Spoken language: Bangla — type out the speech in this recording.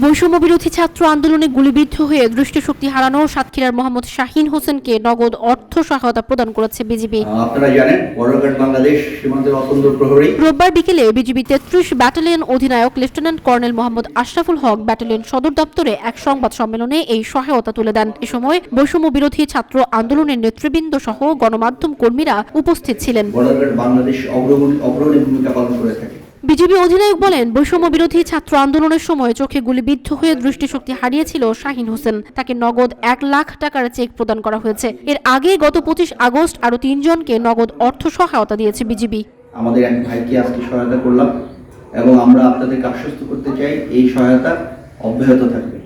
বৈষম্য বিরোধী ছাত্র আন্দোলনে গুলিবিদ্ধ হয়ে দৃষ্টিশক্তি হারানো সাতক্ষীরার মোহাম্মদ শাহীন হোসেনকে নগদ অর্থ সহায়তা প্রদান করেছে বিজিবি। আপনারা জানেন বর্ডার বাংলাদেশ সীমান্তের অত্যন্ত প্রহরী। রোববার বিকেলে বিজিবি ৩৩ ব্যাটালিয়ন অধিনায়ক লেফটেন্যান্ট কর্নেল মোহাম্মদ আশরাফুল হক ব্যাটালিয়ন সদর দপ্তরে এক সংবাদ সম্মেলনে এই সহায়তা তুলে দেন। এ সময় বৈষম্য বিরোধী ছাত্র আন্দোলনের নেতৃবৃন্দ সহ গণমাধ্যম কর্মীরা উপস্থিত ছিলেন। বর্ডার বাংলাদেশ অগ্রণী ভূমিকা পালন করে থাকে। বিজিবি অধিনায়ক বলেন, বৈষম্য বিরোধী ছাত্র আন্দোলনের সময় চোখে গুলিবিদ্ধ হয়ে দৃষ্টিশক্তি হারিয়েছিল শাহীন হোসেন। তাকে নগদ ১ লাখ টাকার চেক প্রদান করা হয়েছে। এর আগে গত ২৫ আগস্ট আরও ৩ জনকে নগদ অর্থ সহায়তা দিয়েছে বিজিবি। আমাদের এক ভাইকে আজকে সহায়তা করলাম এবং আমরা আপনাদেরকে আশ্বস্ত করতে চাই এই সহায়তা অব্যাহত থাকবে।